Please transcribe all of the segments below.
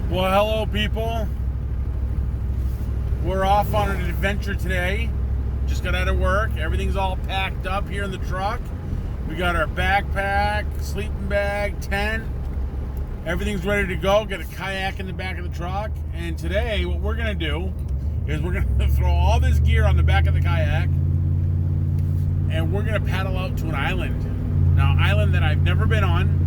Well, hello, people. We're off on an adventure today. Just got out of work. Everything's all packed up here in the truck. We got our backpack, sleeping bag, tent. Everything's ready to go. Got a kayak in the back of the truck. And today, what we're going to do is we're going to throw all this gear on the back of the kayak. And we're going to paddle out to an island. Now, island that I've never been on.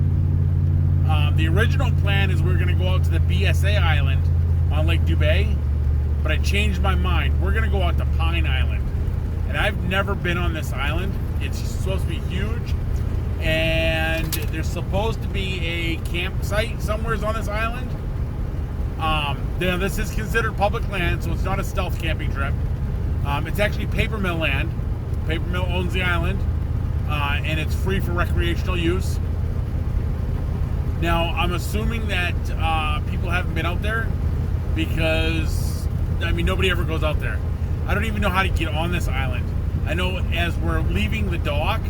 The original plan is we're going to go out to the BSA Island on Lake Dubay, but I changed my mind. We're going to go out to Pine Island, and I've never been on this island. It's supposed to be huge, and there's supposed to be a campsite somewhere on this island. This is considered public land, so it's not a stealth camping trip. It's actually paper mill land. Paper mill owns the island, and it's free for recreational use. Now, I'm assuming that people haven't been out there because, nobody ever goes out there. I don't even know how to get on this island. I know as we're leaving the dock,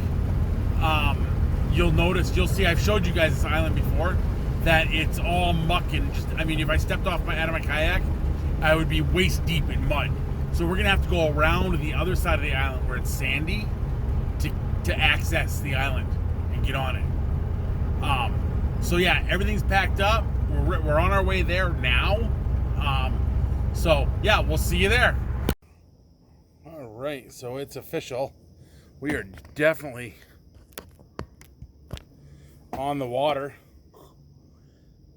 you'll see, I've showed you guys this island before, that it's all muck and if I stepped out of my kayak, I would be waist deep in mud. So we're going to have to go around to the other side of the island where it's sandy to access the island and get on it. So yeah, everything's packed up. We're on our way there now. So yeah, we'll see you there. All right, so it's official. We are definitely on the water.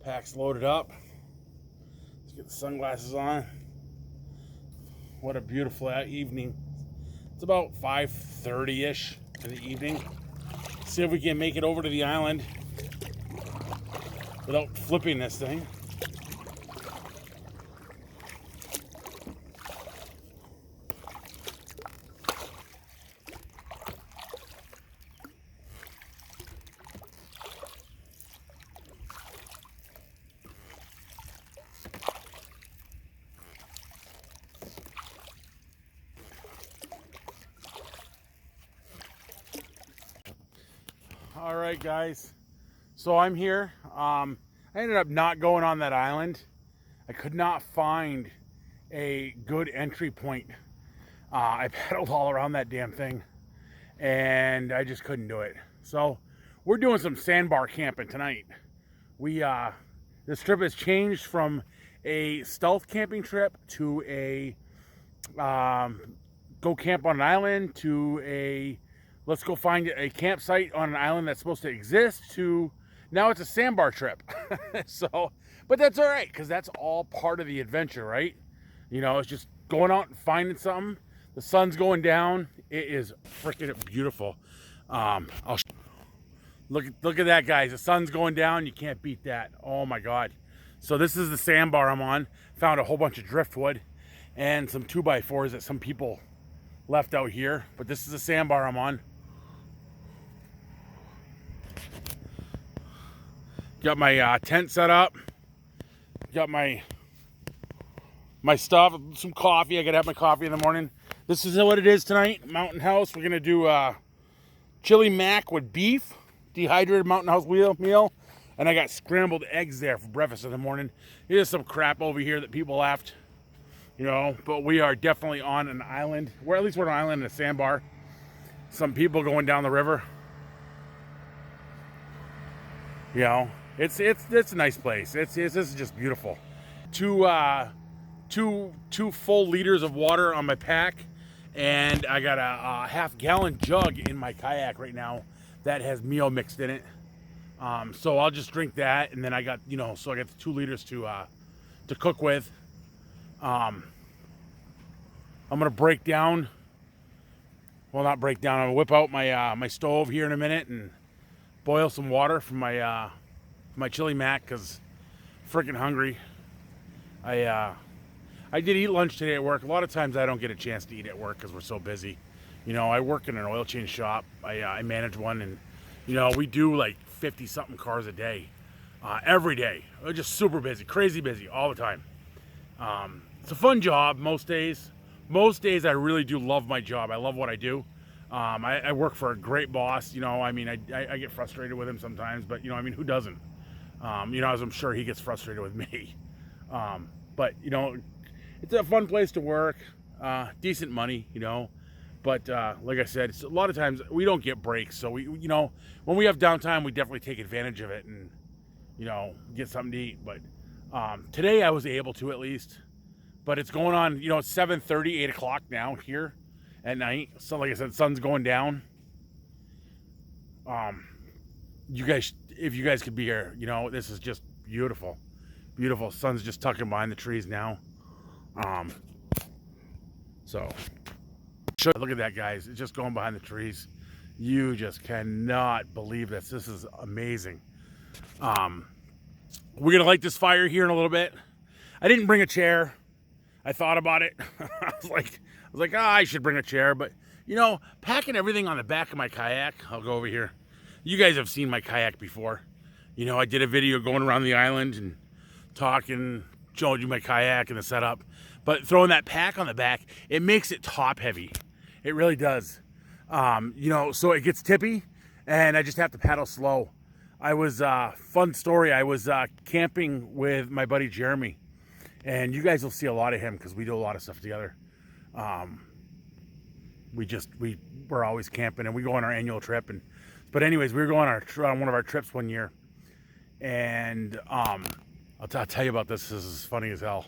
Pack's loaded up. Let's get the sunglasses on. What a beautiful evening. It's about 5:30-ish in the evening. See if we can make it over to the island without flipping this thing. All right, guys. So I'm here. I ended up not going on that island. I could not find a good entry point. I paddled all around that damn thing, and I just couldn't do it. So we're doing some sandbar camping tonight. This trip has changed from a stealth camping trip to a go camp on an island to a let's go find a campsite on an island that's supposed to exist to now it's a sandbar trip. But that's all right, because that's all part of the adventure, right? It's just going out and finding something. The sun's going down. It is freaking beautiful. Look at that, guys. The sun's going down. You can't beat that. Oh my God. So this is the sandbar I'm on. Found a whole bunch of driftwood and some 2x4s that some people left out here. But this is the sandbar I'm on. Got my tent set up. Got my stuff, some coffee. I gotta have my coffee in the morning. This is what it is tonight. Mountain House. We're gonna do chili mac with beef, dehydrated Mountain House meal, and I got scrambled eggs there for breakfast in the morning. Here's some crap over here that people left, But we are definitely on an island. We're on an island in a sandbar. Some people going down the river. It's a nice place. This is just beautiful. Two full liters of water on my pack, and I got a half-gallon jug in my kayak right now that has meal mixed in it. So I'll just drink that, and then I got so I got the 2 liters to cook with. I'm gonna break down. Well, not break down. I'm gonna whip out my stove here in a minute and boil some water for my chili mac, because freaking hungry. I did eat lunch today at work. A lot of times I don't get a chance to eat at work because we're so busy. I work in an oil change shop. I manage one, and we do like 50 something cars a day, every day. We're just super busy, crazy busy all the time. It's a fun job most days. Most days I really do love my job. I love what I do. I work for a great boss. I get frustrated with him sometimes, but who doesn't? As I'm sure he gets frustrated with me. But you know, it's a fun place to work, decent money, you know. But like I said, it's, a lot of times we don't get breaks, so we, you know, when we have downtime, we definitely take advantage of it and, you know, get something to eat. But today I was able to, at least. But it's going on, you know, it's 7:30, 8 o'clock now here at night. So like I said, sun's going down. You guys, if you guys could be here, you know, this is just beautiful. Beautiful. Sun's just tucking behind the trees now. So look at that, guys. It's just going behind the trees. You just cannot believe this. This is amazing. We're gonna light this fire here in a little bit. I didn't bring a chair. I thought about it. I was like, I should bring a chair, but you know, packing everything on the back of my kayak. I'll go over here. You guys have seen my kayak before. You know, I did a video going around the island and talking, showing you my kayak and the setup. But throwing that pack on the back, it makes it top heavy. It really does. You know, so it gets tippy and I just have to paddle slow. I was, fun story, I was camping with my buddy Jeremy. And you guys will see a lot of him because we do a lot of stuff together. We're always camping and we go on our annual trip. But anyways, we were going on one of our trips one year. And I'll tell you about this. This is funny as hell.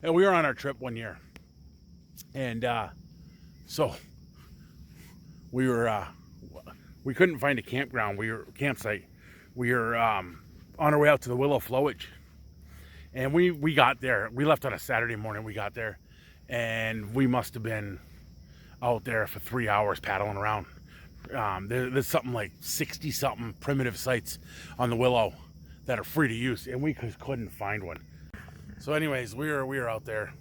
And we were on our trip one year. And so we couldn't find a campsite. We were on our way out to the Willow Flowage. And we got there. We left on a Saturday morning. We got there. And we must have been out there for 3 hours paddling around. There's something like 60-something primitive sites on the Willow that are free to use. And we couldn't find one. So anyways, we were out there.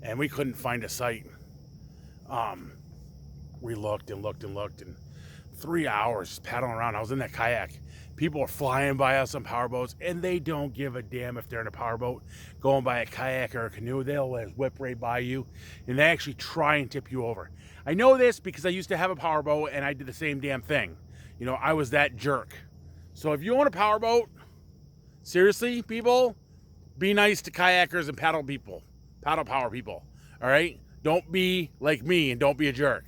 And we couldn't find a site. We looked and looked and looked. And 3 hours just paddling around. I was in that kayak. People are flying by us on powerboats, and they don't give a damn if they're in a powerboat going by a kayak or a canoe. They'll whip right by you, and they actually try and tip you over. I know this because I used to have a powerboat, and I did the same damn thing. You know, I was that jerk. So if you own a powerboat, seriously, people, be nice to kayakers and paddle power people. All right? Don't be like me and don't be a jerk.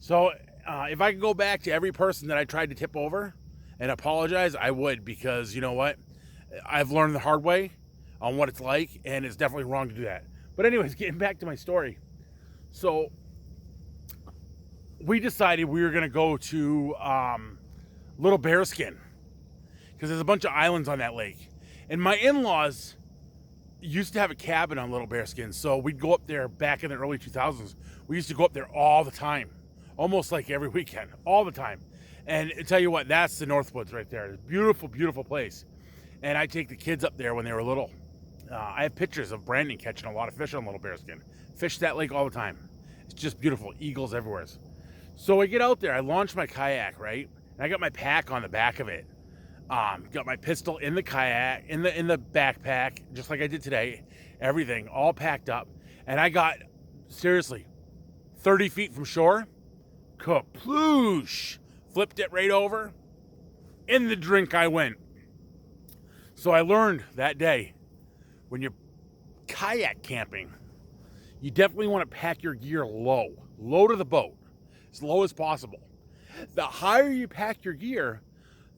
So if I could go back to every person that I tried to tip over and apologize, I would, because you know what? I've learned the hard way on what it's like, and it's definitely wrong to do that. But anyways, getting back to my story. So we decided we were gonna go to Little Bearskin because there's a bunch of islands on that lake. And my in-laws used to have a cabin on Little Bearskin, so we'd go up there back in the early 2000s. We used to go up there all the time, almost like every weekend, all the time. And I tell you what, that's the Northwoods right there. It's a beautiful, beautiful place. And I take the kids up there when they were little. I have pictures of Brandon catching a lot of fish on Little Bearskin. Fish that lake all the time. It's just beautiful. Eagles everywhere. So I get out there. I launch my kayak, right? And I got my pack on the back of it. Got my pistol in the kayak, in the backpack, just like I did today. Everything all packed up. And I got, seriously, 30 feet from shore. Kaploosh! Flipped it right over. In the drink I went. So I learned that day, when you're kayak camping, you definitely want to pack your gear low to the boat, as low as possible. The higher you pack your gear,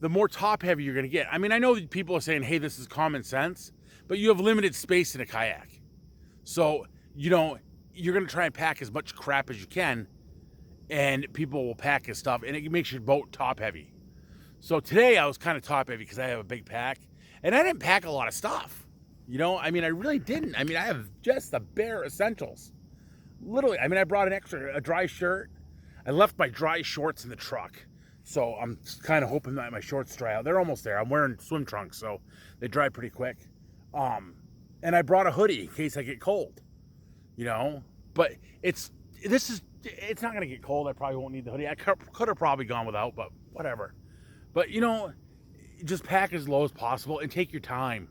the more top heavy you're going to get. I mean, I know that people are saying, hey, this is common sense, but you have limited space in a kayak. So, you know, you're going to try and pack as much crap as you can, and people will pack his stuff, and it makes your boat top heavy. So today I was kind of top heavy because I have a big pack, and I didn't pack a lot of stuff. You know, I mean, I really didn't. I mean, I have just the bare essentials. Literally, I mean, I brought a dry shirt. I left my dry shorts in the truck. So I'm kind of hoping that my shorts dry out. They're almost there. I'm wearing swim trunks, so they dry pretty quick. And I brought a hoodie in case I get cold, you know, but it's not going to get cold. I probably won't need the hoodie. I could have probably gone without, but whatever. But, you know, just pack as low as possible and take your time.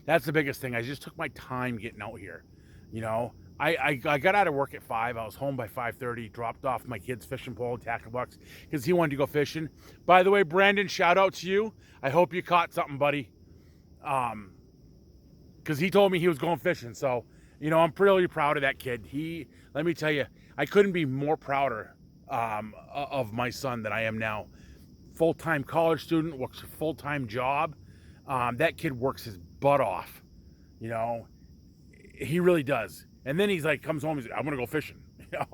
That's the biggest thing. I just took my time getting out here. You know, I got out of work at 5. I was home by 5:30, dropped off my kid's fishing pole and tackle box because he wanted to go fishing. By the way, Brandon, shout out to you. I hope you caught something, buddy. because he told me he was going fishing. So, you know, I'm really proud of that kid. Let me tell you, I couldn't be more prouder of my son than I am now. Full-time college student, works a full-time job. That kid works his butt off, you know. He really does. And then he's like, comes home, he's like, I'm gonna go fishing. You know?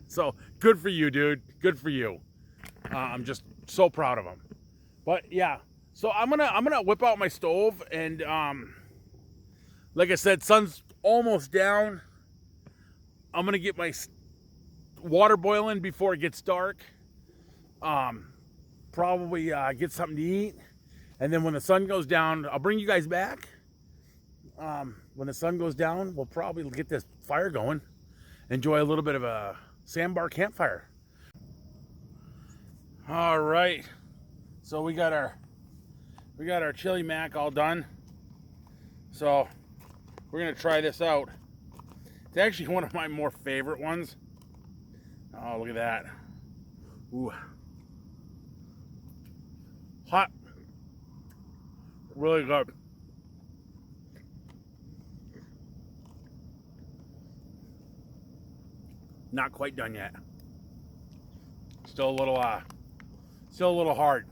So good for you, dude. Good for you. I'm just so proud of him. But yeah, so I'm gonna whip out my stove, and like I said, sun's almost down. I'm gonna get my water boiling before it gets dark. Probably get something to eat, and then when the sun goes down, I'll bring you guys back. When the sun goes down, we'll probably get this fire going. Enjoy a little bit of a sandbar campfire. All right, so we got our chili mac all done. So we're gonna try this out. It's actually one of my more favorite ones. Oh, look at that. Ooh. Hot. Really good. Not quite done yet. Still a little hard.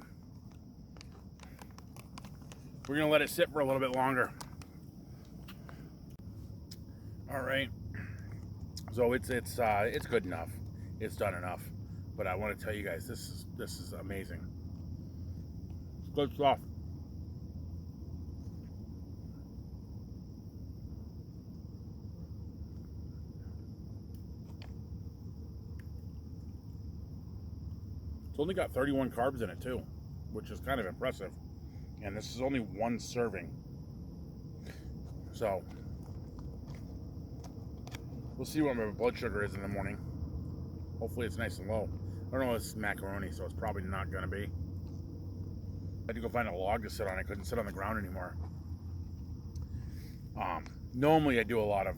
We're gonna let it sit for a little bit longer. All right. So it's good enough. It's done enough. But I want to tell you guys, this is amazing. It's good stuff. It's only got 31 carbs in it too, which is kind of impressive. And this is only one serving. So we'll see what my blood sugar is in the morning. Hopefully it's nice and low. I don't know, it's macaroni, so it's probably not gonna be. I had to go find a log to sit on. I couldn't sit on the ground anymore. Normally I do a lot of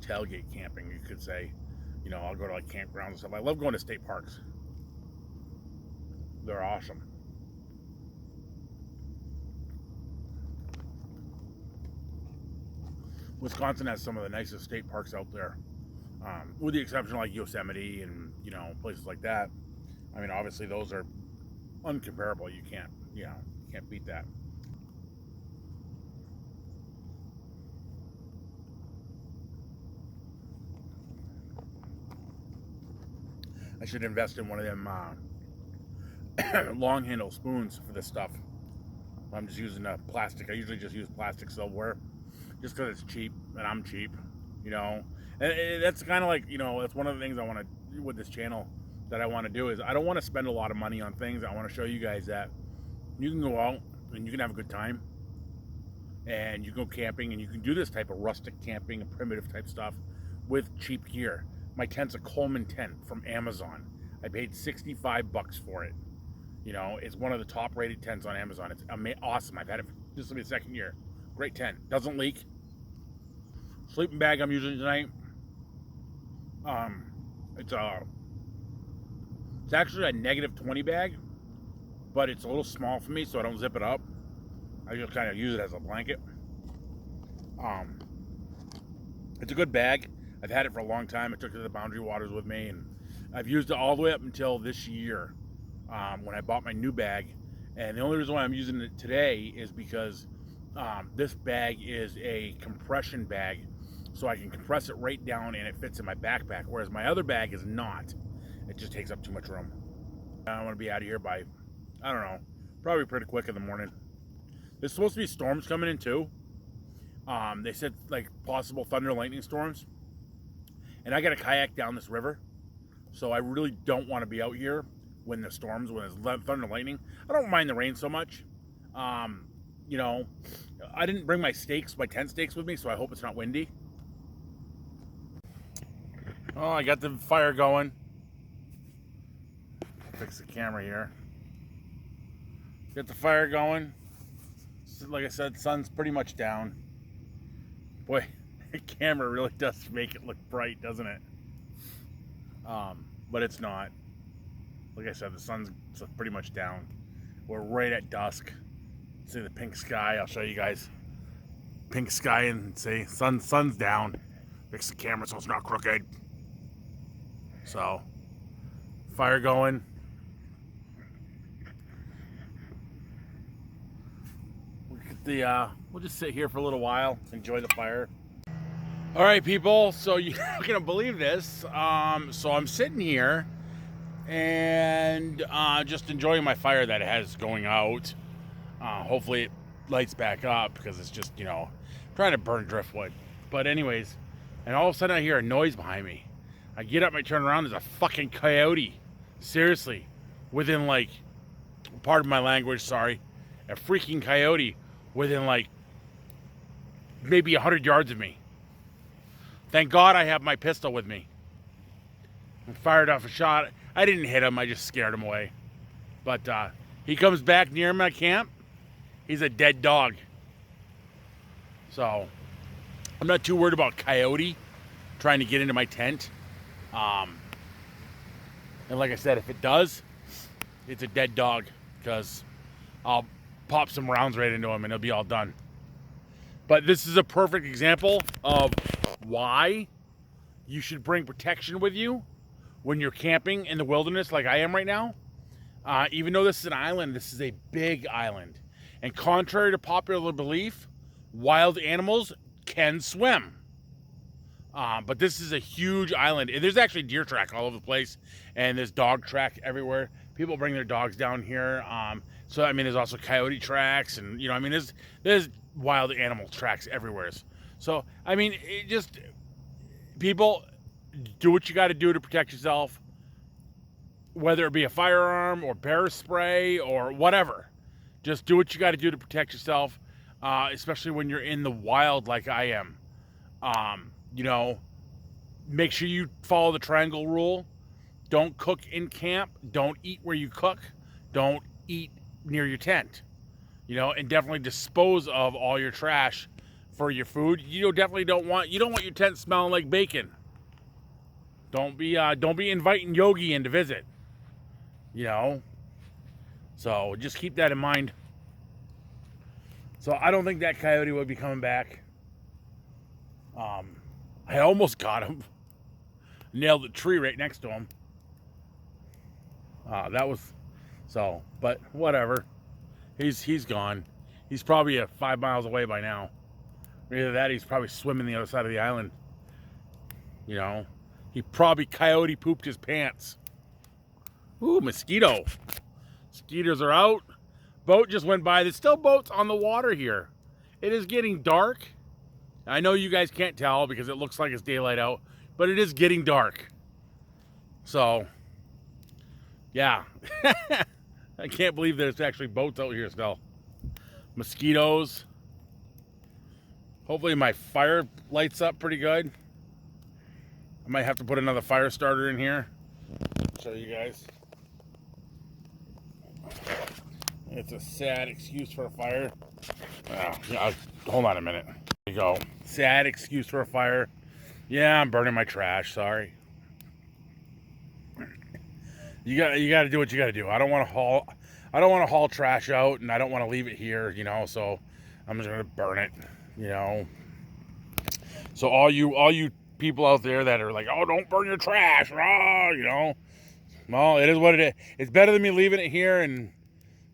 tailgate camping, you could say. You know, I'll go to like campgrounds and stuff. I love going to state parks. They're awesome. Wisconsin has some of the nicest state parks out there, with the exception of like Yosemite and, you know, places like that. I mean, obviously those are uncomparable. You can't beat that. I should invest in one of them long handle spoons for this stuff. I'm just using plastic. I usually just use plastic silverware just because it's cheap and I'm cheap, you know. And that's kind of like, you know, that's one of the things I want to do with this channel that I want to do is I don't want to spend a lot of money on things. I want to show you guys that you can go out and you can have a good time and you can go camping and you can do this type of rustic camping and primitive type stuff with cheap gear. My tent's a Coleman tent from Amazon. I paid $65 for it. You know, it's one of the top rated tents on Amazon. It's awesome. I've had it, this will be the second year. Great tent, doesn't leak. Sleeping bag I'm using tonight. It's actually a -20 bag, but it's a little small for me, so I don't zip it up. I just kind of use it as a blanket. It's a good bag. I've had it for a long time. I took it to the Boundary Waters with me, and I've used it all the way up until this year, when I bought my new bag. And the only reason why I'm using it today is because this bag is a compression bag, so I can compress it right down and it fits in my backpack, whereas my other bag is not. It just takes up too much room. I want to be out of here by, I don't know, probably pretty quick in the morning. There's supposed to be storms coming in too. They said like possible thunder lightning storms. And I got a kayak down this river, so I really don't want to be out here when the storms, when there's thunder lightning. I don't mind the rain so much. You know, I didn't bring my stakes, my tent stakes with me, so I hope it's not windy. Oh, I got the fire going. Fix the camera here. Get the fire going. Like I said, sun's pretty much down. Boy, the camera really does make it look bright, doesn't it? But it's not. Like I said, the sun's pretty much down. We're right at dusk. See the pink sky. I'll show you guys. pink sky and say sun's down. Fix the camera so it's not crooked. So, fire going. We'll just sit here for a little while, enjoy the fire. All right, people. So you're not gonna believe this. So I'm sitting here and just enjoying my fire that it has going out. Hopefully it lights back up because it's just, trying to burn driftwood. But anyways, and all of a sudden I hear a noise behind me. I get up, I turn around, there's a fucking coyote. Seriously, within like, pardon my language, sorry, a freaking coyote within like maybe 100 yards of me. Thank God I have my pistol with me. I fired off a shot. I didn't hit him, I just scared him away. But he comes back near my camp. He's a dead dog. So I'm not too worried about coyote trying to get into my tent. And like I said, if it does, it's a dead dog because I'll pop some rounds right into him and it'll be all done. But this is a perfect example of why you should bring protection with you when you're camping in the wilderness like I am right now. Even though this is an island, this is a big island. And contrary to popular belief, wild animals can swim. But this is a huge island. There's actually deer track all over the place, and there's dog track everywhere. People bring their dogs down here. So, I mean, there's also coyote tracks, and, there's wild animal tracks everywhere. So, I mean, people, do what you got to do to protect yourself, whether it be a firearm or bear spray or whatever. Just do what you got to do to protect yourself, especially when you're in the wild like I am. Make sure you follow the triangle rule. Don't cook in camp. Don't eat where you cook. Don't eat near your tent. And definitely dispose of all your trash for your food. You don't want your tent smelling like bacon. Don't be inviting Yogi in to visit. So just keep that in mind. So I don't think that coyote would be coming back. I almost got him. Nailed the tree right next to him. But whatever. He's gone. He's probably 5 miles away by now. Either that, he's probably swimming the other side of the island. He probably coyote pooped his pants. Ooh, mosquito. Mosquitoes are out. Boat just went by. There's still boats on the water here. It is getting dark. I know you guys can't tell because it looks like it's daylight out, but it is getting dark. So, yeah. I can't believe there's actually boats out here still. Mosquitoes. Hopefully my fire lights up pretty good. I might have to put another fire starter in here. Show you guys. It's a sad excuse for a fire. Hold on a minute. There you go. Sad excuse for a fire. Yeah, I'm burning my trash. Sorry. You got to do what you got to do. I don't want to haul trash out, and I don't want to leave it here. So I'm just gonna burn it. So all you people out there that are like, oh, don't burn your trash, well, it is what it is. It's better than me leaving it here, and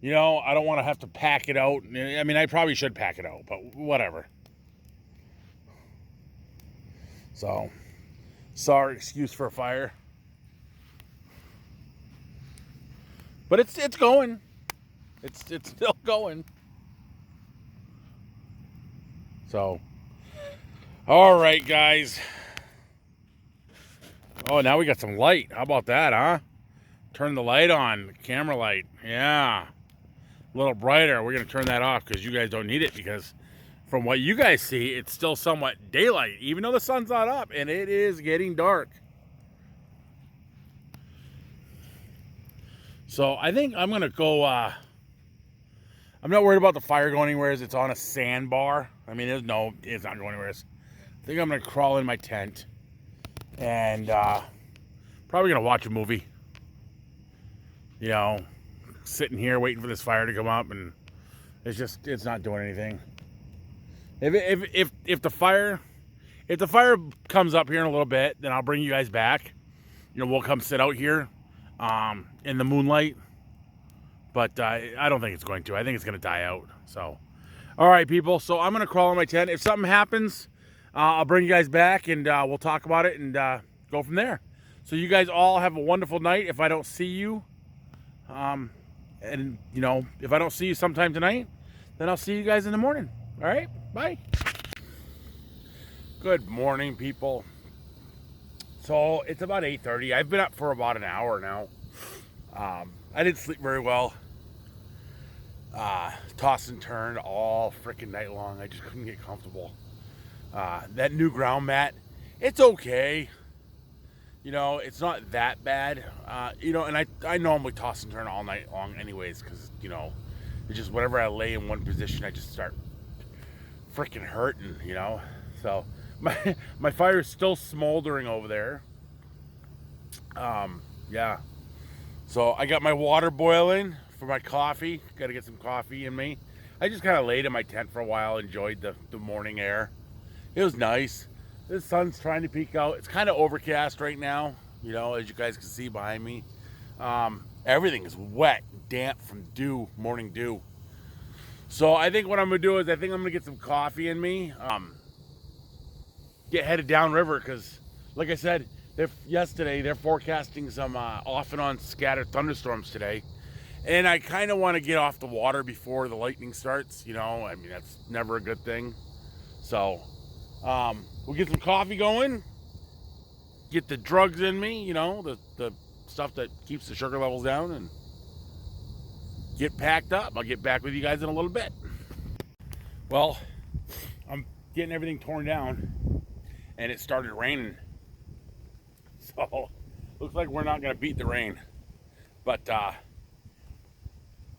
I don't want to have to pack it out. I mean, I probably should pack it out, but whatever. So, sorry, excuse for a fire. But it's going. It's still going. So, all right, guys. Oh, now we got some light. How about that, huh? Turn the light on, the camera light. Yeah. A little brighter. We're going to turn that off because you guys don't need it, because from what you guys see, it's still somewhat daylight, even though the sun's not up, and it is getting dark. So I think I'm going to go, I'm not worried about the fire going anywhere as it's on a sandbar. I mean, it's not going anywhere. I think I'm going to crawl in my tent and probably going to watch a movie. Sitting here waiting for this fire to come up, and it's not doing anything. If the fire comes up here in a little bit, then I'll bring you guys back. You know, we'll come sit out here in the moonlight. But I don't think it's going to. I think it's going to die out. So, all right, people. So I'm going to crawl in my tent. If something happens, I'll bring you guys back and we'll talk about it and go from there. So you guys all have a wonderful night. If I don't see you, and you know, if I don't see you sometime tonight, then I'll see you guys in the morning. All right, bye. Good morning, people. So it's about 8:30. I've been up for about an hour now. I didn't sleep very well. Tossed and turned all freaking night long. I just couldn't get comfortable. That new ground mat, it's okay. You know, it's not that bad. You know, and I normally toss and turn all night long anyways, because, you know, it's just whenever I lay in one position, I just start freaking hurting, you know. So my fire is still smoldering over there. Yeah. So I got my water boiling for my coffee. Got to get some coffee in me. I just kind of laid in my tent for a while, enjoyed the morning air. It was nice. The sun's trying to peek out. It's kind of overcast right now, you know, as you guys can see behind me. Everything is wet, damp from dew, morning dew. So I think what I'm going to do is I think I'm going to get some coffee in me. Get headed downriver because, like I said, yesterday they're forecasting some off and on scattered thunderstorms today. And I kind of want to get off the water before the lightning starts, you know. I mean, that's never a good thing. So we'll get some coffee going, get the drugs in me, you know, the stuff that keeps the sugar levels down, and get packed up. I'll get back with you guys in a little bit. Well, I'm getting everything torn down, and it started raining. So, looks like we're not going to beat the rain. But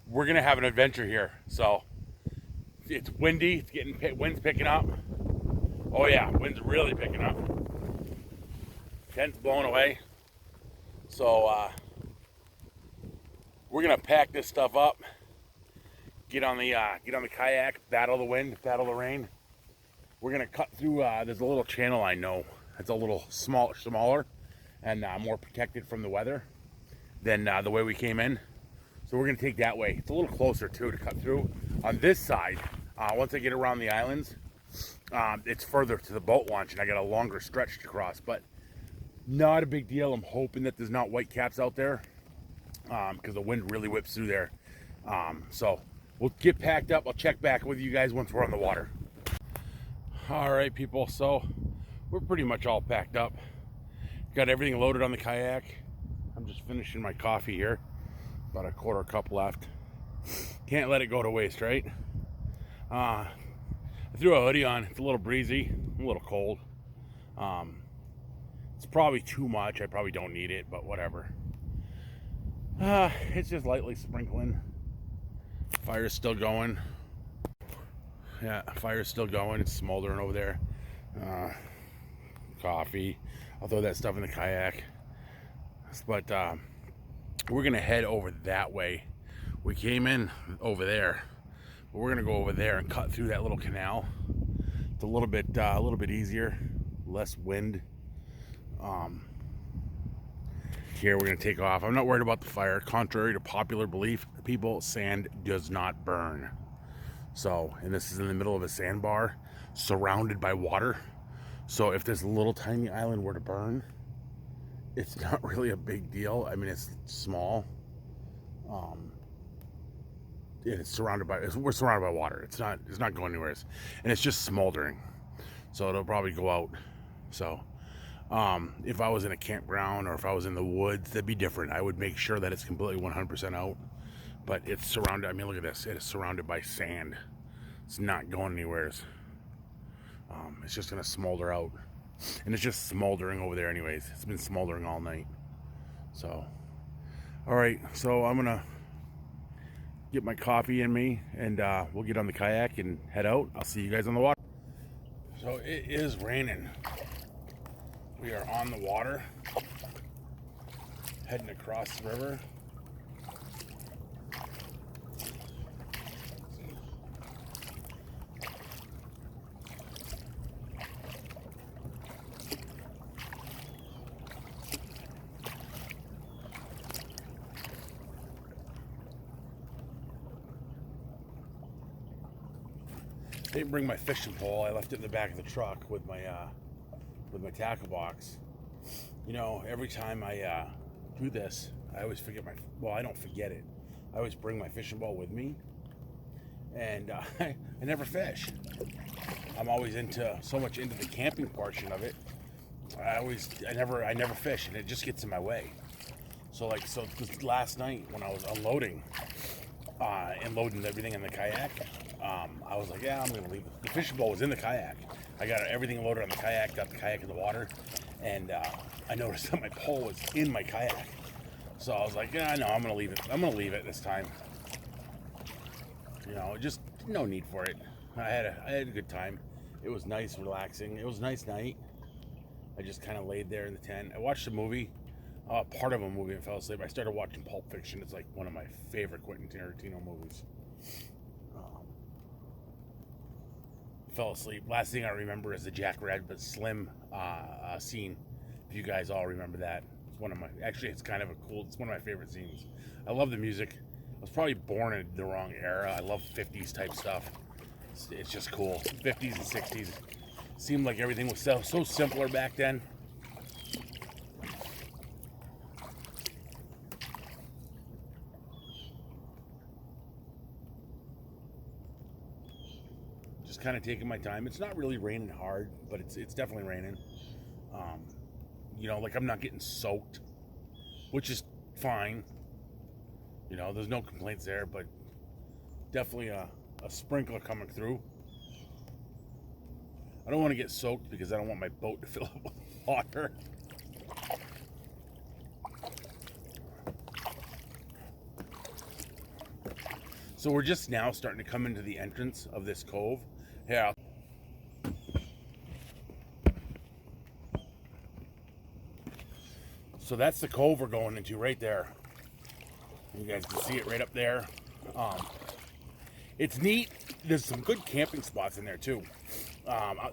we're going to have an adventure here. So, it's windy. It's wind's picking up. Oh yeah, wind's really picking up. Tent's blowing away. So, we're going to pack this stuff up. Get on the kayak, battle the wind, battle the rain. We're going to cut through, there's a little channel I know. It's a little smaller and more protected from the weather than the way we came in. So we're going to take that way. It's a little closer too to cut through. On this side, once I get around the islands, it's further to the boat launch and I got a longer stretch to cross, but not a big deal. I'm hoping that there's not white caps out there because the wind really whips through there. So we'll get packed up. I'll check back with you guys once we're on the water. All right, people. So we're pretty much all packed up. Got everything loaded on the kayak. I'm just finishing my coffee here. About a quarter cup left. Can't let it go to waste, right? I threw a hoodie on. It's a little breezy, a little cold. It's probably too much. I probably don't need it, but whatever. It's just lightly sprinkling. Fire's still going. Yeah, fire's still going. It's smoldering over there. Coffee. I'll throw that stuff in the kayak. But we're gonna head over that way. We came in over there, but we're gonna go over there and cut through that little canal. It's a little bit easier, less wind. Here we're gonna take off. I'm not worried about the fire. Contrary to popular belief, people, sand does not burn. So, and this is in the middle of a sandbar, surrounded by water. So if this little tiny island were to burn, it's not really a big deal. I mean, it's small. It's surrounded by, we're surrounded by water. It's not going anywhere. And it's just smoldering. So it'll probably go out. So if I was in a campground or if I was in the woods, that'd be different. I would make sure that it's completely 100% out. But it's surrounded, I mean, look at this. It is surrounded by sand. It's not going anywhere. It's just gonna smolder out. And it's just smoldering over there anyways. It's been smoldering all night. So, all right, so I'm gonna get my coffee in me and we'll get on the kayak and head out. I'll see you guys on the water. So it is raining. We are on the water, heading across the river. didn't bring my fishing pole. I left it in the back of the truck with my tackle box. You know, every time I do this, I always forget I don't forget it. I always bring my fishing pole with me, and I never fish. I'm always so much into the camping portion of it. I never fish, and it just gets in my way. So this last night when I was unloading and loading everything in the kayak, I was like, yeah, I'm gonna leave it. The fishing pole was in the kayak. I got everything loaded on the kayak, got the kayak in the water, and I noticed that my pole was in my kayak. So I was like, yeah, no, I'm gonna leave it. I'm gonna leave it this time. You know, just no need for it. I had a good time. It was nice, relaxing. It was a nice night. I just kind of laid there in the tent. I watched a movie, part of a movie, and fell asleep. I started watching Pulp Fiction. It's like one of my favorite Quentin Tarantino movies. Fell asleep. Last thing I remember is the Jack Rabbit Slim scene. If you guys all remember that, it's one of my. Actually, it's kind of it's one of my favorite scenes. I love the music. I was probably born in the wrong era. I love 50s type stuff. It's just cool. 50s and 60s. Seemed like everything was so simpler back then. Just kind of taking my time. It's not really raining hard, but it's definitely raining. You know, like I'm not getting soaked, which is fine. You know, there's no complaints there, but definitely a sprinkler coming through. I don't want to get soaked because I don't want my boat to fill up with water. So we're just now starting to come into the entrance of this cove. Here, so that's the cove we're going into right there. You guys can see it right up there. It's neat. There's some good camping spots in there too.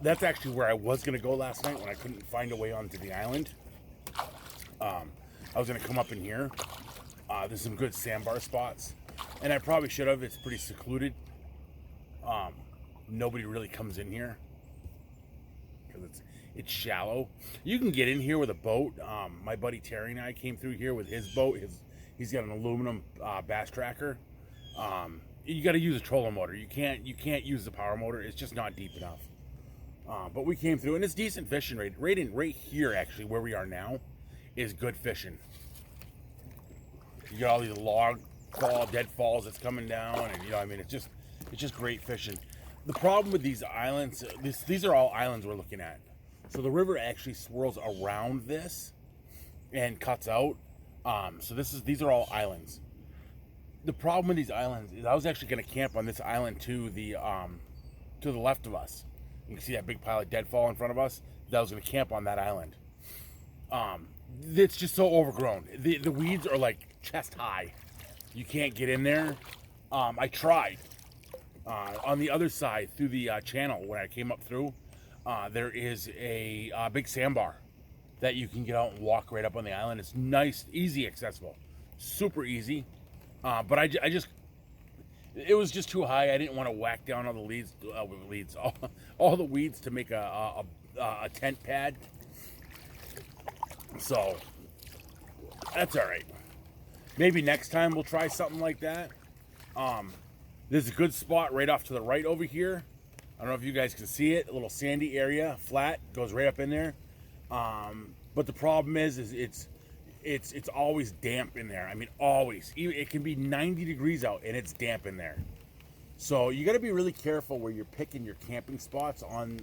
That's actually where I was going to go last night when I couldn't find a way onto the island. I was going to come up in here. There's some good sandbar spots. And I probably should have. It's pretty secluded. Nobody really comes in here because it's shallow. You can get in here with a boat. My buddy Terry and I came through here with his boat. He's got an aluminum bass tracker. You got to use a trolling motor. You can't use the power motor. It's just not deep enough. But we came through, and it's decent fishing. Right here, actually, where we are now, is good fishing. You got all these deadfalls that's coming down, and it's just great fishing. The problem with these islands, these are all islands we're looking at. So the river actually swirls around this and cuts out. So these are all islands. The problem with these islands is I was actually going to camp on this island to the left of us. You can see that big pile of deadfall in front of us. I was going to camp on that island. It's just so overgrown. The weeds are like chest high. You can't get in there. I tried. On the other side, through the channel, when I came up through, there is a big sandbar that you can get out and walk right up on the island. It's nice, easy accessible, super easy. But it was just too high. I didn't want to whack down all the all the weeds to make a tent pad. So that's all right. Maybe next time we'll try something like that. There's a good spot right off to the right over here. I don't know if you guys can see it. A little sandy area, flat, goes right up in there. But the problem is it's always damp in there. I mean, always. It can be 90 degrees out and it's damp in there. So you got to be really careful where you're picking your camping spots on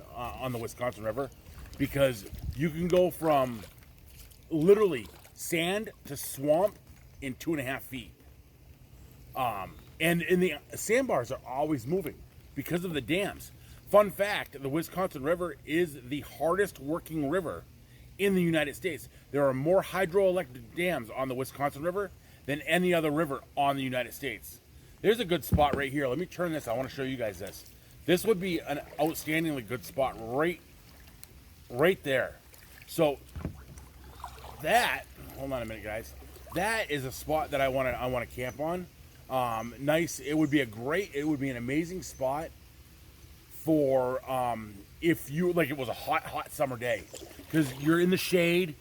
the Wisconsin River, because you can go from literally sand to swamp in 2.5 feet. And the sandbars are always moving because of the dams. Fun fact, the Wisconsin River is the hardest working river in the United States. There are more hydroelectric dams on the Wisconsin River than any other river on the United States. There's a good spot right here. Let me turn this. I want to show you guys this. This would be an outstandingly good spot right there. So that, hold on a minute, guys. That is a spot that I want to camp on. Nice. It would be an amazing spot for if you like it was a hot summer day, because you're in the shade.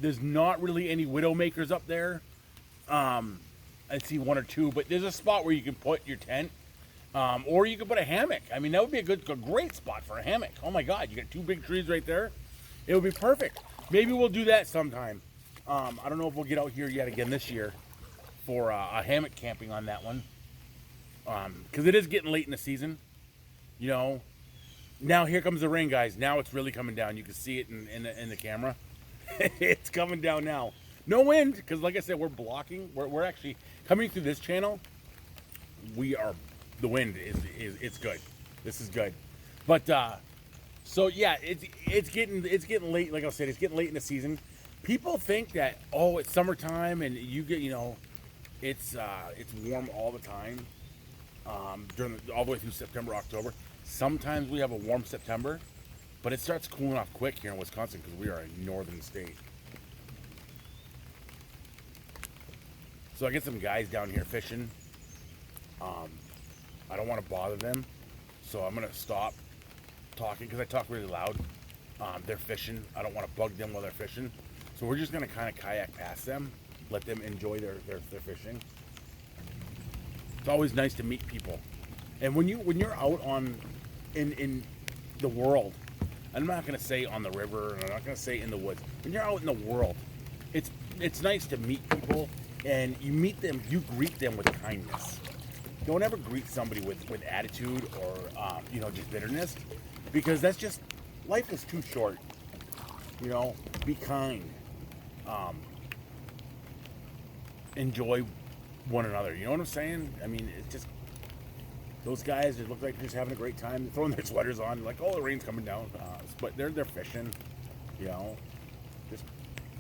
There's not really any widowmakers up there. I see one or two, but there's a spot where you can put your tent, or you can put a hammock. I mean, that would be a great spot for a hammock. Oh my God, you got two big trees right there. It would be perfect. Maybe we'll do that sometime. I don't know if we'll get out here yet again this year for a hammock camping on that one, because it is getting late in the season. You know, now here comes the rain, guys. Now it's really coming down. You can see it in the camera. It's coming down now. No wind, because like I said, we're blocking. We're actually coming through this channel. The wind it's good. This is good. But so yeah, it's getting late. Like I said, it's getting late in the season. People think that, oh, it's summertime and you get, it's warm all the time, all the way through September, October. Sometimes we have a warm September, but it starts cooling off quick here in Wisconsin because we are a northern state. So I get some guys down here fishing. I don't want to bother them, so I'm gonna stop talking because I talk really loud. They're fishing. I don't want to bug them while they're fishing, so we're just gonna kind of kayak past them, let them enjoy their fishing. It's always nice to meet people, and when you're out in the world, I'm not gonna say on the river, and I'm not gonna say in the woods. When you're out in the world, it's nice to meet people, and you meet them, you greet them with kindness. Don't ever greet somebody with attitude or just bitterness, because that's just, life is too short. Be kind. Enjoy one another. You know what I'm saying? I mean, it's just, those guys, it look like they're just having a great time. They're throwing their sweaters on, like, oh, the rain's coming down. But they're fishing. Just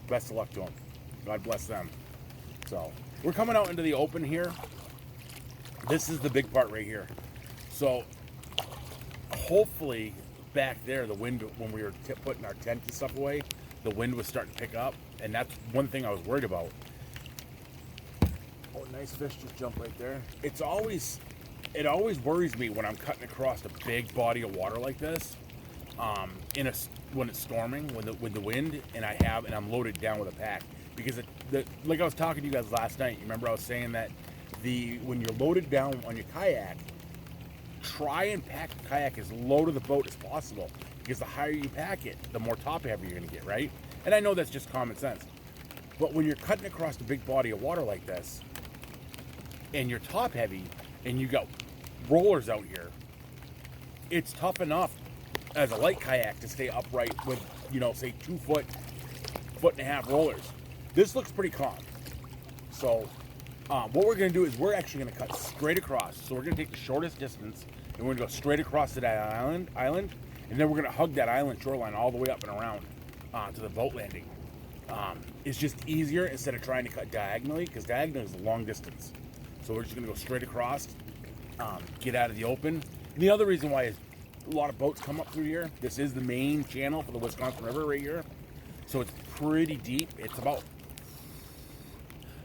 best of luck to them. God bless them. So we're coming out into the open here. This is the big part right here. So hopefully back there, the wind, when we were putting our tent and stuff away, the wind was starting to pick up, and that's one thing I was worried about. Oh, nice fish just jumped right there. It always worries me when I'm cutting across a big body of water like this, when it's storming, with the wind, and I'm loaded down with a pack, because like I was talking to you guys last night. You remember I was saying that when you're loaded down on your kayak, try and pack the kayak as low to the boat as possible, because the higher you pack it, the more top heavy you're going to get, right? And I know that's just common sense, but when you're cutting across a big body of water like this, and you're top heavy, and you got rollers out here, it's tough enough as a light kayak to stay upright with, say 2 foot and a half rollers. This looks pretty calm. So what we're going to do is we're actually going to cut straight across. So we're going to take the shortest distance, and we're going to go straight across to that island, and then we're going to hug that island shoreline all the way up and around to the boat landing. It's just easier instead of trying to cut diagonally, because diagonal is a long distance. So we're just going to go straight across, get out of the open. And the other reason why is a lot of boats come up through here. This is the main channel for the Wisconsin River right here. So it's pretty deep. It's about...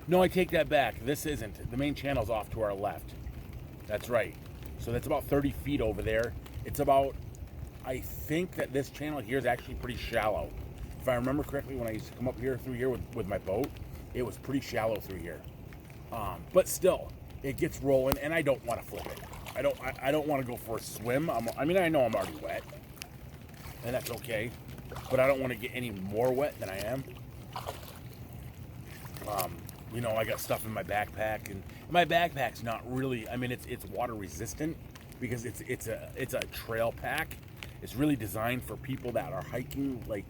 No, I take that back. This isn't. The main channel's off to our left. That's right. So that's about 30 feet over there. It's about... I think that this channel here is actually pretty shallow. If I remember correctly, when I used to come up here through here with my boat, it was pretty shallow through here. But still, it gets rolling, and I don't want to flip it. I don't want to go for a swim. I know I'm already wet, and that's okay, but I don't want to get any more wet than I am. I got stuff in my backpack, and my backpack's not really. It's water resistant because it's a trail pack. It's really designed for people that are hiking, like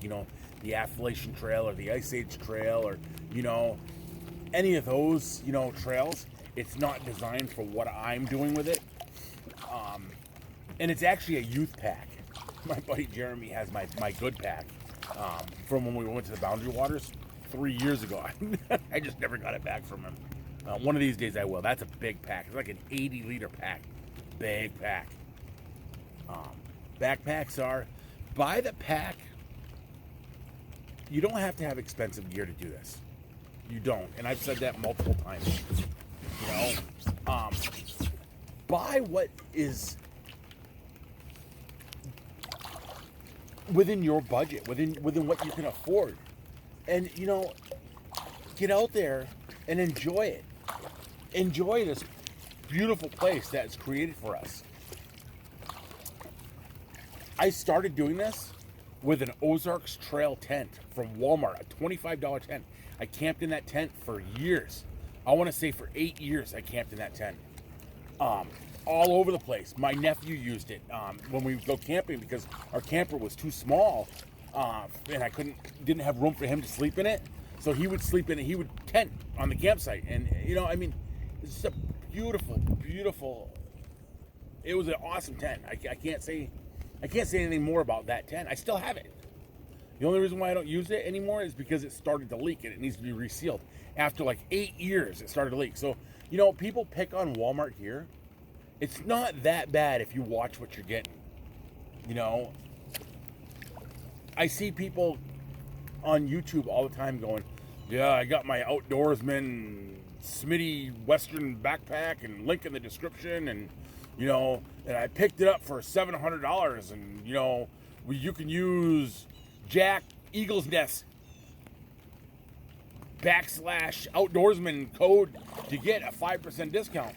the Appalachian Trail or the Ice Age Trail, or any of those trails. It's not designed for what I'm doing with it. And it's actually a youth pack. My buddy Jeremy has my good pack from when we went to the Boundary Waters 3 years ago. I just never got it back from him. One of these days I will. That's a big pack. It's like an 80-liter pack. Big pack. Backpacks are, buy the pack. You don't have to have expensive gear to do this. You don't. And I've said that multiple times. Buy what is within your budget, within what you can afford. And get out there and enjoy it. Enjoy this beautiful place that's created for us. I started doing this with an Ozarks Trail tent from Walmart, a $25 tent. I camped in that tent for years. I want to say for 8 years I camped in that tent. All over the place. My nephew used it when we would go camping because our camper was too small, and I didn't have room for him to sleep in it. So he would sleep in it. He would tent on the campsite, and it's just a beautiful, beautiful. It was an awesome tent. I can't say anything more about that tent. I still have it. The only reason why I don't use it anymore is because it started to leak and it needs to be resealed. After like 8 years, it started to leak. So people pick on Walmart here. It's not that bad if you watch what you're getting. I see people on YouTube all the time going, yeah, I got my Outdoorsman Smitty Western backpack and link in the description, and and I picked it up for $700, and you can use Jack Eagle's Nest /Outdoorsman code to get a 5% discount.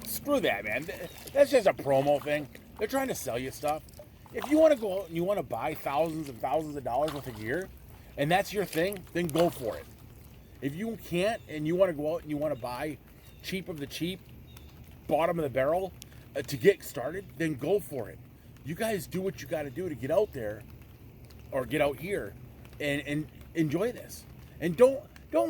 Screw that, man. That's just a promo thing. They're trying to sell you stuff. If you want to go out and you want to buy thousands and thousands of dollars worth of gear, and that's your thing, then go for it. If you can't and you want to go out and you want to buy cheap of the cheap, bottom of the barrel to get started, then go for it. You guys do what you got to do to get out there or get out here and enjoy this. And don't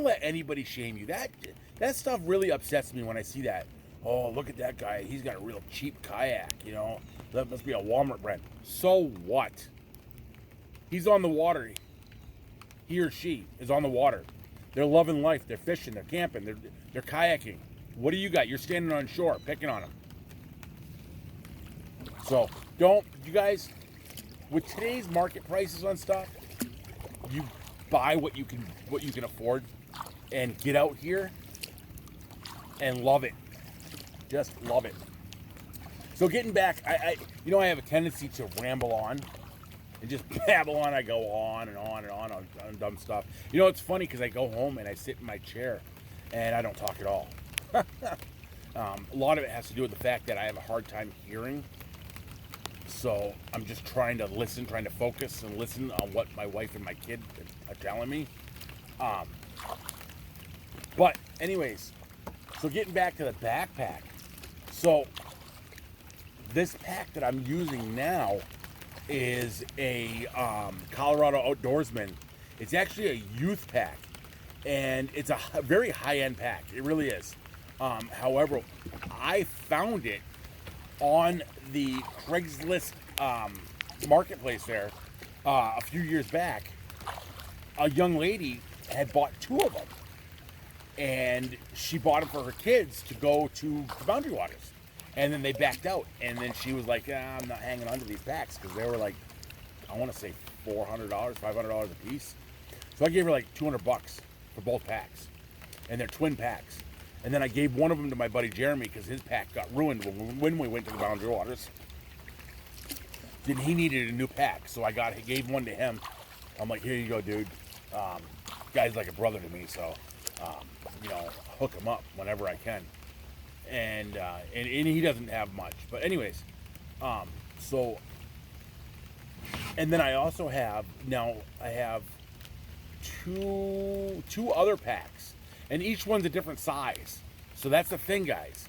let anybody shame you. That stuff really upsets me when I see that. Oh, look at that guy. He's got a real cheap kayak, That must be a Walmart brand. So what? He's on the water. He or she is on the water. They're loving life. They're fishing. They're camping. They're kayaking. What do you got? You're standing on shore picking on them. So you guys, with today's market prices on stuff, you buy what you can afford and get out here and love it. Just love it. So getting back, I have a tendency to ramble on and just babble on. I go on and on and on dumb stuff. It's funny because I go home and I sit in my chair and I don't talk at all. A lot of it has to do with the fact that I have a hard time hearing. So I'm just trying to listen, trying to focus and listen on what my wife and my kid are telling me. But anyways, so getting back to the backpack. So this pack that I'm using now is a Colorado Outdoorsman. It's actually a youth pack, and it's a very high-end pack. It really is. However, I found it on the Craigslist marketplace there a few years back. A young lady had bought 2 of them, and she bought them for her kids to go to the Boundary Waters. And then they backed out, and then she was like, I'm not hanging on to these packs, because they were like, I want to say $400, $500 a piece. So I gave her like $200 for both packs, and they're twin packs. And then I gave one of them to my buddy Jeremy because his pack got ruined when we went to the Boundary Waters. Then he needed a new pack, so I gave one to him. I'm like, here you go, dude. Guy's like a brother to me, so hook him up whenever I can. And he doesn't have much, but anyways, and then I also have two other packs, and each one's a different size. So that's the thing, guys.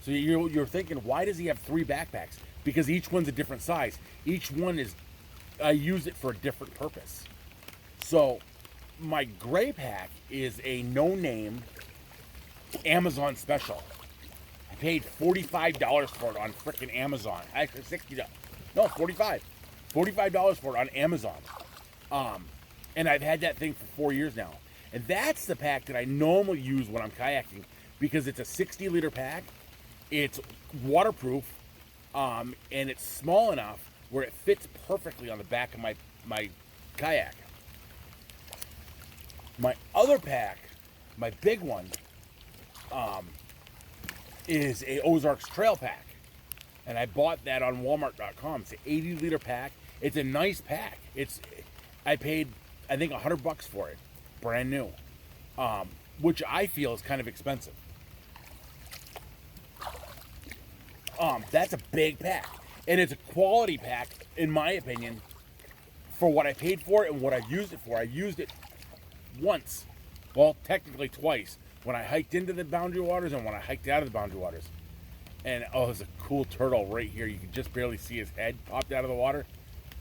So you're thinking, why does he have 3 backpacks? Because each one's a different size. Each one I use it for a different purpose. So my gray pack is a no-name Amazon special. I paid $45 for it on frickin' Amazon. Actually, $60. No, $45. $45 for it on Amazon. And I've had that thing for 4 years now. And that's the pack that I normally use when I'm kayaking because it's a 60-liter pack. It's waterproof, and it's small enough where it fits perfectly on the back of my kayak. My other pack, my big one, is a Ozarks Trail pack. and I bought that on Walmart.com. It's an 80-liter pack. It's a nice pack. I paid, I think, $100 for it, brand new, which I feel is kind of expensive. That's a big pack, and it's a quality pack, in my opinion, for what I paid for it and what I used it for. I used it once, well, technically twice, when I hiked into the Boundary Waters and when I hiked out of the Boundary Waters. And oh, there's a cool turtle right here. You can just barely see his head popped out of the water.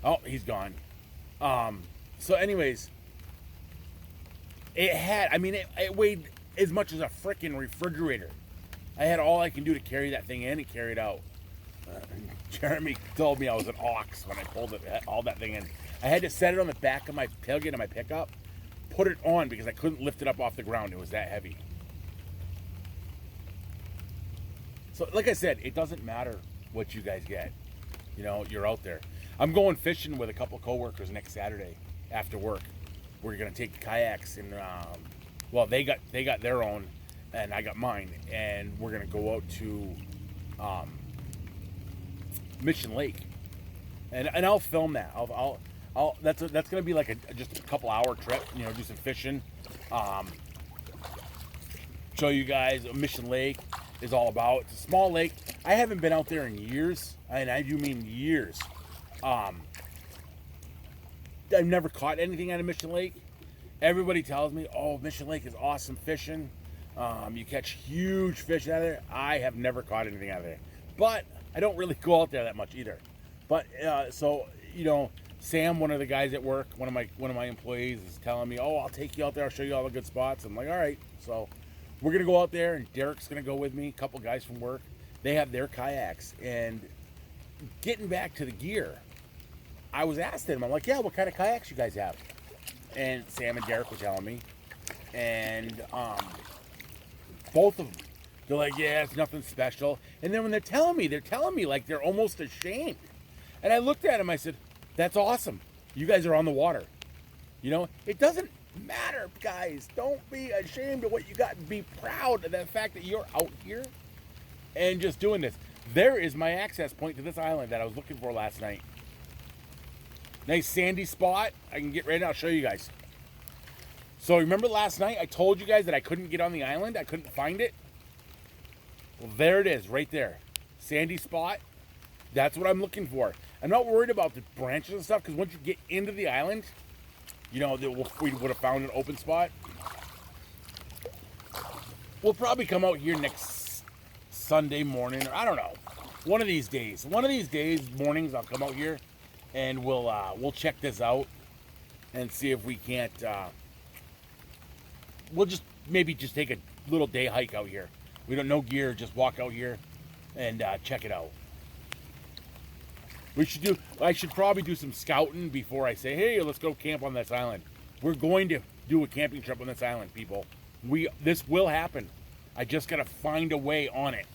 Oh, he's gone. So anyways, it weighed as much as a freaking refrigerator. I had all I can do to carry that thing in and carry it out. Jeremy told me I was an ox when I pulled all that thing in. I had to set it on the back of my tailgate of my pickup, put it on because I couldn't lift it up off the ground. It was that heavy. So like I said, it doesn't matter what you guys get. You know, you're out there. I'm going fishing with a couple coworkers next Saturday after work. We're gonna take kayaks and they got their own and I got mine, and we're gonna go out to Mission Lake, and I'll film that. That's gonna be like just a couple hour trip. You know, do some fishing, show you guys what Mission Lake is all about. It's a small lake. I haven't been out there in years, and I do mean years. I've never caught anything out of Mission Lake. Everybody tells me, oh, Mission Lake is awesome fishing. You catch huge fish out of there. I have never caught anything out of there. But I don't really go out there that much either. But so, you know, Sam, one of the guys at work, one of my employees, is telling me, oh, I'll take you out there. I'll show you all the good spots. I'm like, all right. So we're going to go out there, and Derek's going to go with me, a couple guys from work. They have their kayaks. And getting back to the gear, I was asking them, I'm like, yeah, what kind of kayaks you guys have? And Sam and Derek were telling me. And both of them, they're like, yeah, it's nothing special. And then when they're telling me like they're almost ashamed. And I looked at them, I said, that's awesome. You guys are on the water. You know, it doesn't matter, guys. Don't be ashamed of what you got. Be proud of the fact that you're out here and just doing this. There is my access point to this island that I was looking for last night. Nice sandy spot. I can get right now. I'll show you guys. So remember last night I told you guys that I couldn't get on the island? I couldn't find it? Well, there it is right there. Sandy spot. That's what I'm looking for. I'm not worried about the branches and stuff because once you get into the island, you know, we would have found an open spot. We'll probably come out here next Sunday morning, or I don't know. One of these days. Mornings, I'll come out here and we'll check this out and see if we can't. We'll just take a little day hike out here. We don't know gear, just walk out here and check it out. I should probably do some scouting before I say, hey, let's go camp on this island. We're going to do a camping trip on this island, people. This will happen. I just gotta find a way on it.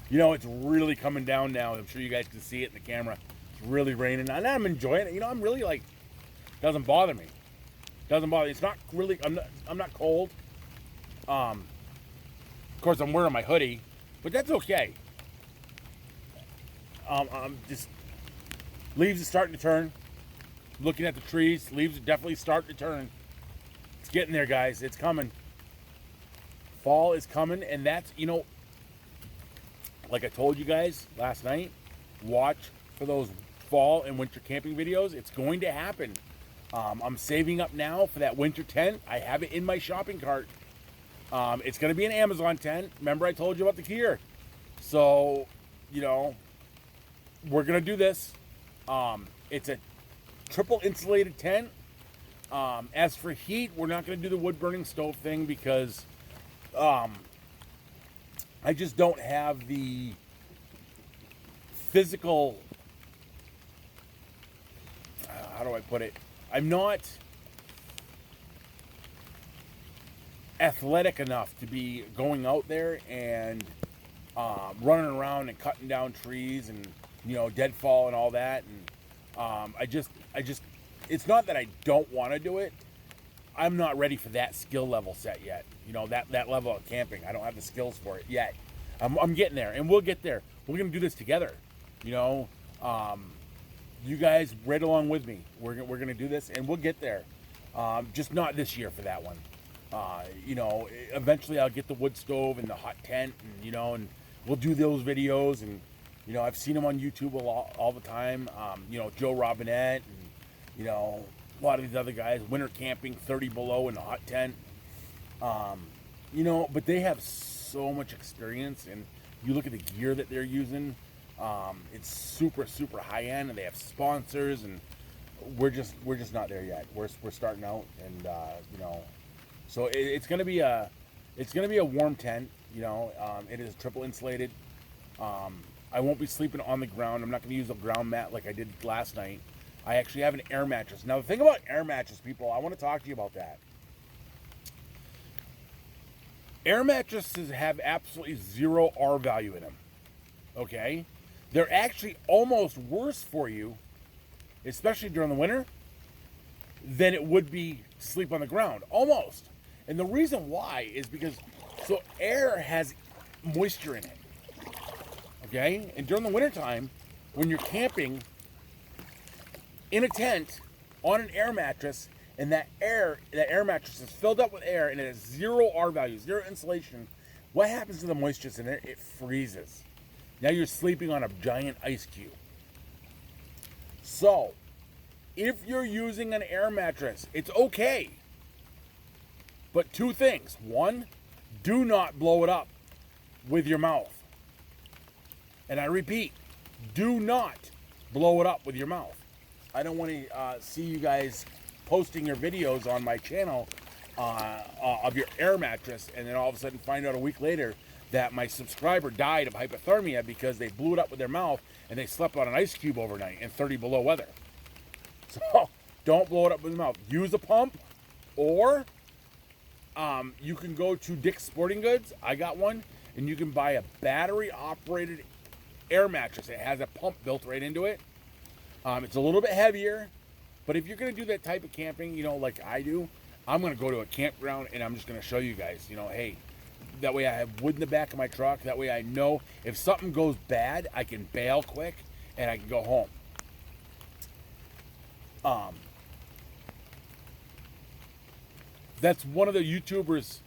You know, it's really coming down now. I'm sure you guys can see it in the camera. It's really raining. And I'm enjoying it. You know, I'm really like, doesn't bother me. It's not really, I'm not cold. Of course, I'm wearing my hoodie, but that's okay. I'm just, leaves are starting to turn. Looking at the trees, leaves are definitely starting to turn. It's getting there, guys. It's coming. Fall is coming, and that's, you know, like I told you guys last night, watch for those fall and winter camping videos. It's going to happen. I'm saving up now for that winter tent. I have it in my shopping cart. It's going to be an Amazon tent. Remember I told you about the gear. So, you know, we're going to do this. It's a triple insulated tent. As for heat, we're not going to do the wood burning stove thing because I just don't have the physical, how do I put it? I'm not athletic enough to be going out there and running around and cutting down trees and, you know, deadfall and all that. And I just, it's not that I don't want to do it. I'm not ready for that skill level set yet. You know, that level of camping. I don't have the skills for it yet. I'm getting there, and we'll get there. We're gonna do this together. You know, you guys right along with me. We're gonna do this, and we'll get there. Just not this year for that one. You know, eventually I'll get the wood stove and the hot tent, and you know, and we'll do those videos. And you know, I've seen them on YouTube all the time. You know, Joe Robinette, and you know, a lot of these other guys, winter camping, 30 below in the hot tent. You know, but they have so much experience, and you look at the gear that they're using. It's super high end, and they have sponsors, and we're just not there yet. We're starting out, and you know, so it's gonna be a warm tent. You know, it is triple insulated. I won't be sleeping on the ground. I'm not gonna use a ground mat like I did last night. I actually have an air mattress. Now the thing about air mattress, people, I want to talk to you about that. Air mattresses have absolutely zero R value in them. Okay? They're actually almost worse for you, especially during the winter, than it would be to sleep on the ground. Almost. And the reason why is because, so air has moisture in it. Okay? And during the wintertime, when you're camping in a tent on an air mattress, and that air mattress is filled up with air and it has zero R value, zero insulation, what happens to the moisture in there? It freezes. Now you're sleeping on a giant ice cube. So, if you're using an air mattress, it's okay. But two things. One, do not blow it up with your mouth. And I repeat, do not blow it up with your mouth. I don't want to see you guys posting your videos on my channel of your air mattress, and then all of a sudden find out a week later that my subscriber died of hypothermia because they blew it up with their mouth and they slept on an ice cube overnight in 30 below weather. So don't blow it up with your mouth. Use a pump, or you can go to Dick's Sporting Goods. I got one, and you can buy a battery operated air mattress. It has a pump built right into it. It's a little bit heavier, but if you're going to do that type of camping, you know, like I do, I'm going to go to a campground and I'm just going to show you guys, you know, hey, that way I have wood in the back of my truck. That way I know if something goes bad, I can bail quick and I can go home. That's one of the YouTuber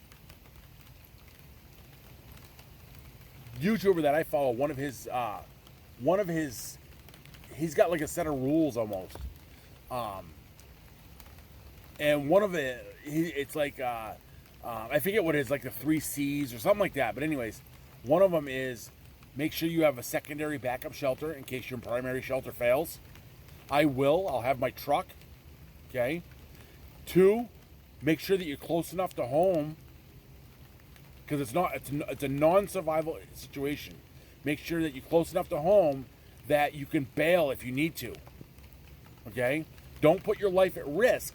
that I follow. One of his, he's got like a set of rules almost. And one of it, it's like, I forget what it is, like the 3 C's or something like that. But anyways, one of them is make sure you have a secondary backup shelter in case your primary shelter fails. I'll have my truck. Okay. 2, make sure that you're close enough to home, because it's a non-survival situation. Make sure that you're close enough to home that you can bail if you need to. Okay? Don't put your life at risk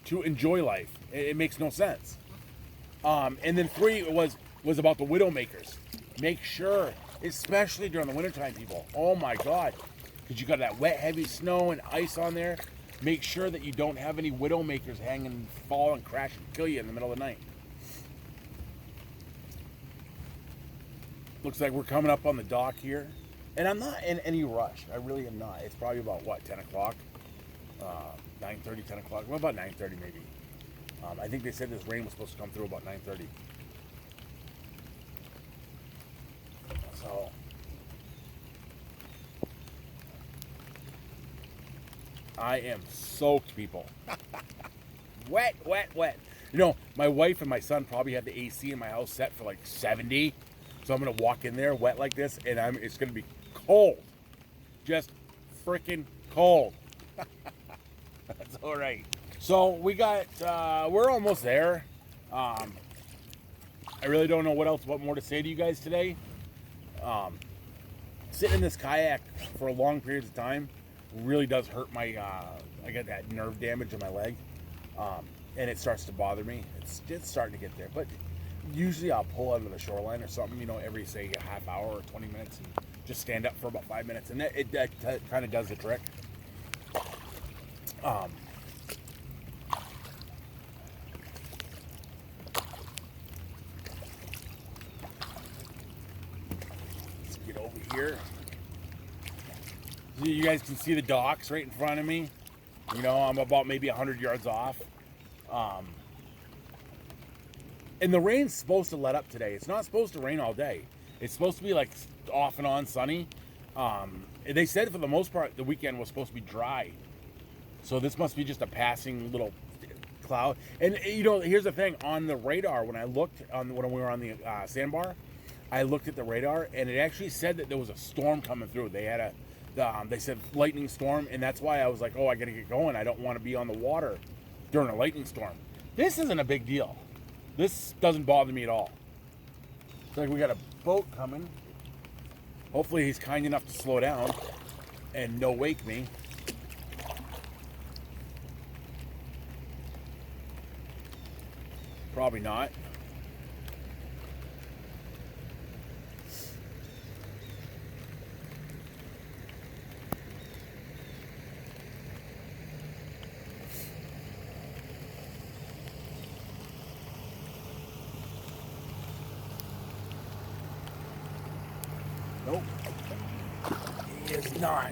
to enjoy life. It makes no sense. And then 3 was about the Widowmakers. Make sure, especially during the wintertime, people. Oh my God. Because you got that wet, heavy snow and ice on there. Make sure that you don't have any Widowmakers hanging, fall and crash and kill you in the middle of the night. Looks like we're coming up on the dock here. And I'm not in any rush. I really am not. It's probably about, 10 o'clock? 9:30, 10 o'clock? Well, about 9:30 maybe. I think they said this rain was supposed to come through about 9:30. So, I am soaked, people. Wet. You know, my wife and my son probably have the AC in my house set for like 70. So I'm going to walk in there wet like this, and it's going to be cold. Just freaking cold. That's all right. So we're almost there. I really don't know what more to say to you guys today. Sitting in this kayak for long periods of time really does hurt I got that nerve damage in my leg. And it starts to bother me. It's starting to get there. But usually I'll pull out of the shoreline or something, you know, every, say, a half hour or 20 minutes and just stand up for about 5 minutes. And that kind of does the trick. get over here. So you guys can see the docks right in front of me. You know, I'm about maybe 100 yards off. And the rain's supposed to let up today. It's not supposed to rain all day. It's supposed to be like off and on sunny. They said for the most part the weekend was supposed to be dry. So this must be just a passing little cloud. And you know, here's the thing, on the radar, when I looked when we were on the sandbar, I looked at the radar and it actually said that there was a storm coming through. They had they said lightning storm, and that's why I was like, oh, I gotta get going. I don't want to be on the water during a lightning storm. This isn't a big deal. This doesn't bother me at all. It's like we got a boat coming. Hopefully he's kind enough to slow down and no wake me. Probably not. Nope. He is not.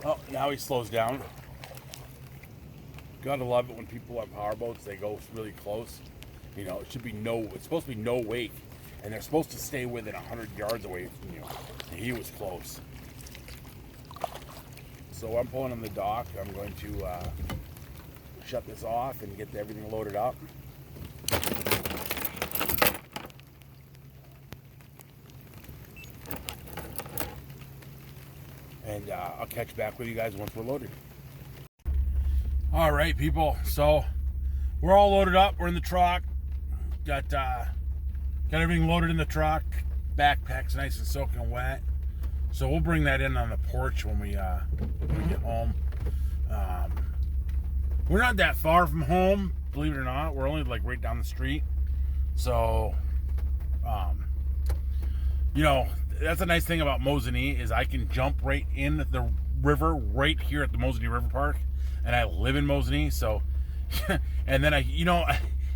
Oh, now he slows down. Gotta love it when people have powerboats, they go really close. You know, it's supposed to be no wake, and they're supposed to stay within 100 yards away from you. And he was close. So I'm pulling on the dock. I'm going to shut this off and get everything loaded up. And I'll catch back with you guys once we're loaded. All right, people. So we're all loaded up. We're in the truck. Got everything loaded in the truck. Backpack's nice and soaking wet. So we'll bring that in on the porch when we get home. We're not that far from home, believe it or not. We're only like right down the street. So, you know, that's a nice thing about Mosinee is I can jump right in the river right here at the Mosinee River Park, and I live in Mosinee. So, and then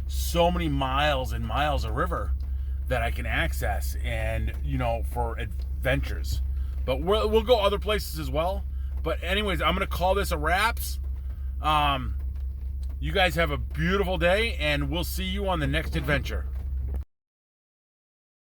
so many miles and miles of river that I can access, and for adventures. But we'll go other places as well. But anyways, I'm going to call this a wraps. You guys have a beautiful day, and we'll see you on the next adventure.